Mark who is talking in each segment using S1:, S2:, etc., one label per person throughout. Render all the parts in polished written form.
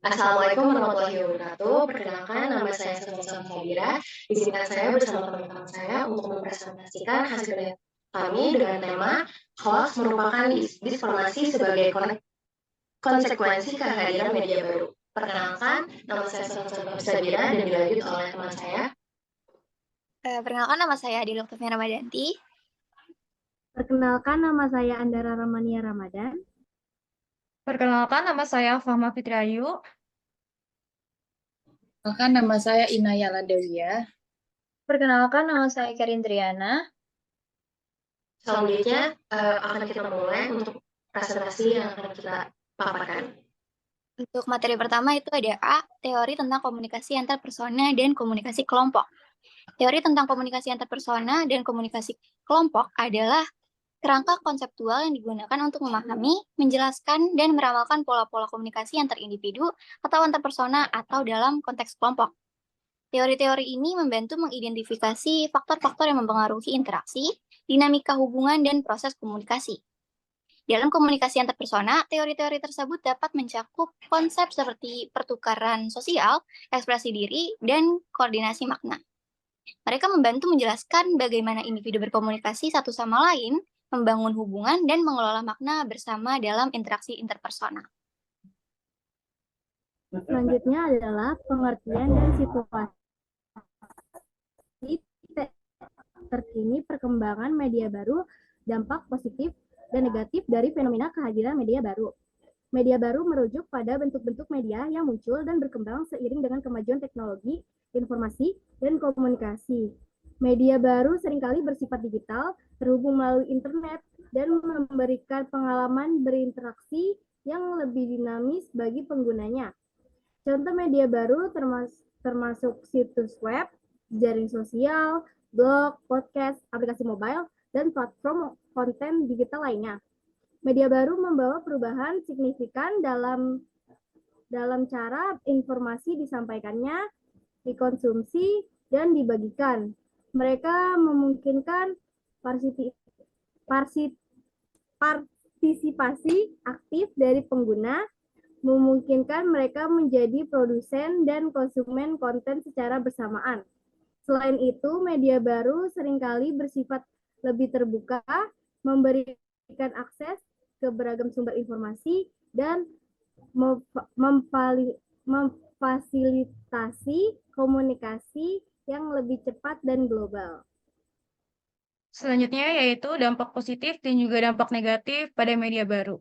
S1: Assalamualaikum warahmatullahi wabarakatuh. Perkenalkan, nama saya Safira Sabira. Izinkan saya bersama teman-teman saya untuk mempresentasikan hasil kami dengan tema hoax merupakan disinformasi sebagai konsekuensi kehadiran media baru. Perkenalkan, nama saya Safira Sabira dan dilanjut oleh teman saya.
S2: Perkenalkan nama saya Adi Lutfia Ramadanti.
S3: Perkenalkan, nama saya Andara Ramania Ramadan.
S4: Perkenalkan, nama saya Fahma Fitriayu.
S5: Perkenalkan, nama saya Inaya Ladawia.
S2: Perkenalkan, nama saya Karindriana.
S1: Selanjutnya akan kita mulai untuk presentasi yang akan kita paparkan.
S2: Untuk materi pertama itu ada A, teori tentang komunikasi antar persona dan komunikasi kelompok. Teori tentang komunikasi antar persona dan komunikasi kelompok adalah kerangka konseptual yang digunakan untuk memahami, menjelaskan, dan meramalkan pola-pola komunikasi antar individu atau antar persona atau dalam konteks kelompok. Teori-teori ini membantu mengidentifikasi faktor-faktor yang mempengaruhi interaksi, dinamika hubungan, dan proses komunikasi. Dalam komunikasi antar persona, teori-teori tersebut dapat mencakup konsep seperti pertukaran sosial, ekspresi diri, dan koordinasi makna. Mereka membantu menjelaskan bagaimana individu berkomunikasi satu sama lain, membangun hubungan, dan mengelola makna bersama dalam interaksi interpersonal.
S3: Selanjutnya adalah pengertian dan situasi terkini perkembangan media baru, dampak positif dan negatif dari fenomena kehadiran media baru. Media baru merujuk pada bentuk-bentuk media yang muncul dan berkembang seiring dengan kemajuan teknologi, informasi, dan komunikasi. Media baru seringkali bersifat digital, terhubung melalui internet, dan memberikan pengalaman berinteraksi yang lebih dinamis bagi penggunanya. Contoh media baru termasuk situs web, jaring sosial, blog, podcast, aplikasi mobile, dan platform konten digital lainnya. Media baru membawa perubahan signifikan dalam cara informasi disampaikannya, dikonsumsi, dan dibagikan. Mereka memungkinkan partisipasi aktif dari pengguna, memungkinkan mereka menjadi produsen dan konsumen konten secara bersamaan. Selain itu, media baru seringkali bersifat lebih terbuka, memberikan akses ke beragam sumber informasi, dan memfasilitasi komunikasi yang lebih cepat dan global.
S4: Selanjutnya yaitu dampak positif dan juga dampak negatif pada media baru.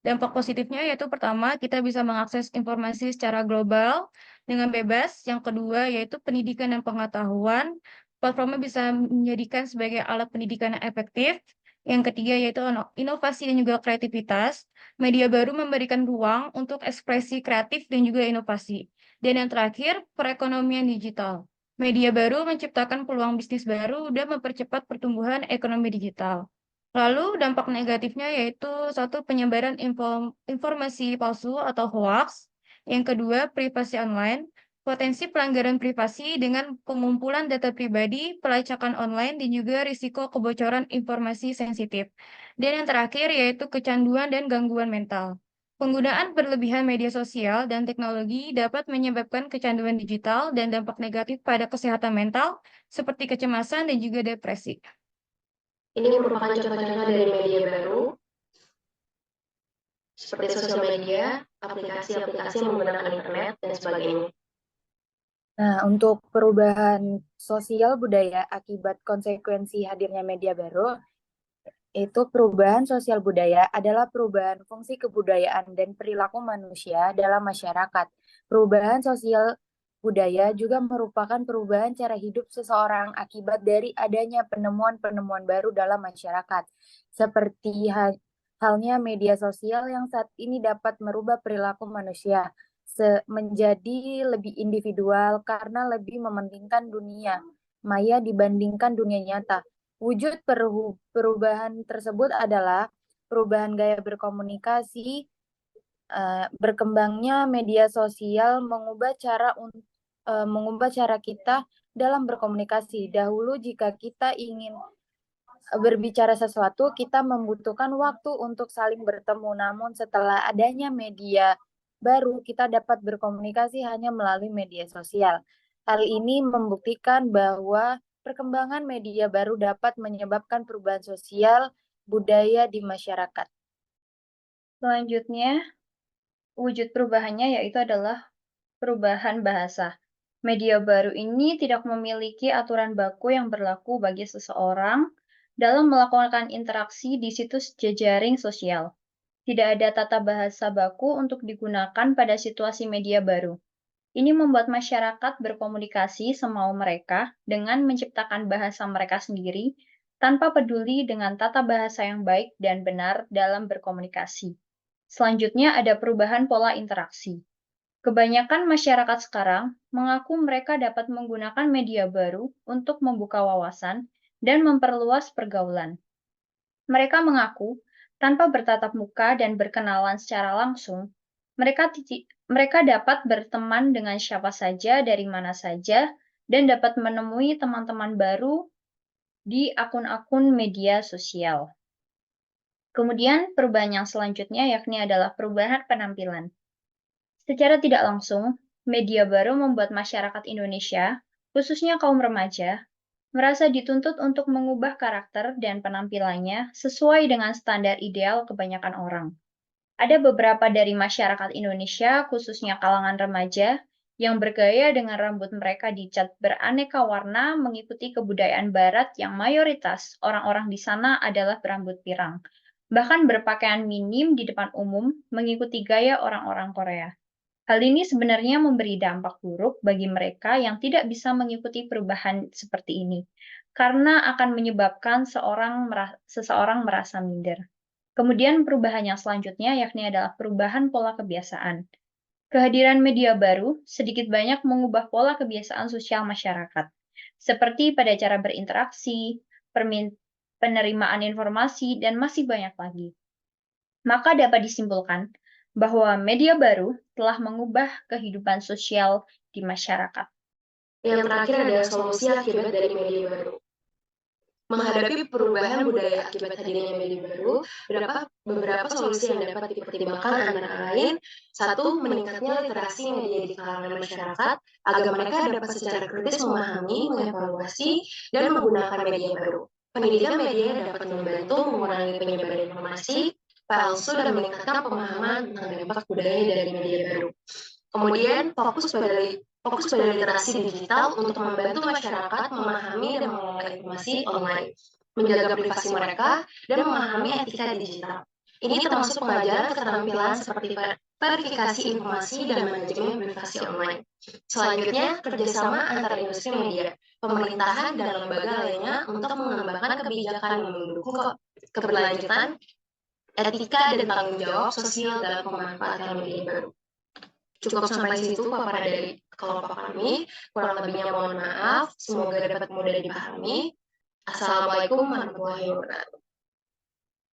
S4: Dampak positifnya yaitu pertama, kita bisa mengakses informasi secara global dengan bebas. Yang kedua yaitu pendidikan dan pengetahuan. Platformnya bisa menjadikan sebagai alat pendidikan yang efektif. Yang ketiga yaitu inovasi dan juga kreativitas. Media baru memberikan ruang untuk ekspresi kreatif dan juga inovasi. Dan yang terakhir, perekonomian digital. Media baru menciptakan peluang bisnis baru dan mempercepat pertumbuhan ekonomi digital. Lalu dampak negatifnya yaitu satu, penyebaran informasi palsu atau hoax. Yang kedua, privasi online. Potensi pelanggaran privasi dengan pengumpulan data pribadi, pelacakan online, dan juga risiko kebocoran informasi sensitif. Dan yang terakhir yaitu kecanduan dan gangguan mental. Penggunaan berlebihan media sosial dan teknologi dapat menyebabkan kecanduan digital dan dampak negatif pada kesehatan mental, seperti kecemasan dan juga depresi.
S1: Ini merupakan contoh-contoh dari media baru, seperti sosial media, aplikasi-aplikasi yang menggunakan internet, dan sebagainya.
S5: Nah, untuk perubahan sosial budaya akibat konsekuensi hadirnya media baru, itu perubahan sosial budaya adalah perubahan fungsi kebudayaan dan perilaku manusia dalam masyarakat. Perubahan sosial budaya juga merupakan perubahan cara hidup seseorang akibat dari adanya penemuan-penemuan baru dalam masyarakat, seperti halnya media sosial yang saat ini dapat merubah perilaku manusia menjadi lebih individual karena lebih mementingkan dunia maya dibandingkan dunia nyata. Wujud perubahan tersebut adalah perubahan gaya berkomunikasi, berkembangnya media sosial mengubah cara kita dalam berkomunikasi. Dahulu jika kita ingin berbicara sesuatu, kita membutuhkan waktu untuk saling bertemu. Namun setelah adanya media baru, kita dapat berkomunikasi hanya melalui media sosial. Hal ini membuktikan bahwa perkembangan media baru dapat menyebabkan perubahan sosial budaya di masyarakat.
S6: Selanjutnya, wujud perubahannya yaitu adalah perubahan bahasa. Media baru ini tidak memiliki aturan baku yang berlaku bagi seseorang dalam melakukan interaksi di situs jejaring sosial. Tidak ada tata bahasa baku untuk digunakan pada situasi media baru. Ini membuat masyarakat berkomunikasi semau mereka dengan menciptakan bahasa mereka sendiri tanpa peduli dengan tata bahasa yang baik dan benar dalam berkomunikasi. Selanjutnya ada perubahan pola interaksi. Kebanyakan masyarakat sekarang mengaku mereka dapat menggunakan media baru untuk membuka wawasan dan memperluas pergaulan. Mereka mengaku tanpa bertatap muka dan berkenalan secara langsung, mereka dapat berteman dengan siapa saja dari mana saja dan dapat menemui teman-teman baru di akun-akun media sosial. Kemudian perubahan yang selanjutnya yakni adalah perubahan penampilan. Secara tidak langsung, media baru membuat masyarakat Indonesia, khususnya kaum remaja, merasa dituntut untuk mengubah karakter dan penampilannya sesuai dengan standar ideal kebanyakan orang. Ada beberapa dari masyarakat Indonesia, khususnya kalangan remaja, yang bergaya dengan rambut mereka dicat beraneka warna mengikuti kebudayaan Barat yang mayoritas orang-orang di sana adalah berambut pirang, bahkan berpakaian minim di depan umum mengikuti gaya orang-orang Korea. Hal ini sebenarnya memberi dampak buruk bagi mereka yang tidak bisa mengikuti perubahan seperti ini, karena akan menyebabkan seseorang merasa minder. Kemudian perubahan yang selanjutnya yakni adalah perubahan pola kebiasaan. Kehadiran media baru sedikit banyak mengubah pola kebiasaan sosial masyarakat, seperti pada cara berinteraksi, penerimaan informasi, dan masih banyak lagi. Maka dapat disimpulkan bahwa media baru telah mengubah kehidupan sosial di masyarakat.
S1: Yang terakhir adalah solusi akibat dari media baru. Menghadapi perubahan budaya akibat hadirnya media baru, beberapa solusi yang dapat dipertimbangkan antara lain, satu, meningkatnya literasi media di kalangan masyarakat, agar mereka dapat secara kritis memahami, mengevaluasi, dan menggunakan media baru. Pendidikan media dapat membantu mengurangi penyebaran informasi palsu dan meningkatkan pemahaman tentang dampak budaya dari media baru. Kemudian fokus pada literasi digital untuk membantu masyarakat memahami dan mengelola informasi online, menjaga privasi mereka, dan memahami etika digital. Ini termasuk pengajaran keterampilan seperti verifikasi informasi dan manajemen privasi online. Selanjutnya, kerjasama antara industri media, pemerintahan, dan lembaga lainnya untuk mengembangkan kebijakan yang mendukung keberlanjutan etika dan tanggung jawab sosial dalam pemanfaatan media baru. Cukup sampai situ paparan dari kelompok kami. Kurang lebihnya mohon maaf. Semoga dapat mudah dipahami. Assalamualaikum warahmatullahi wabarakatuh.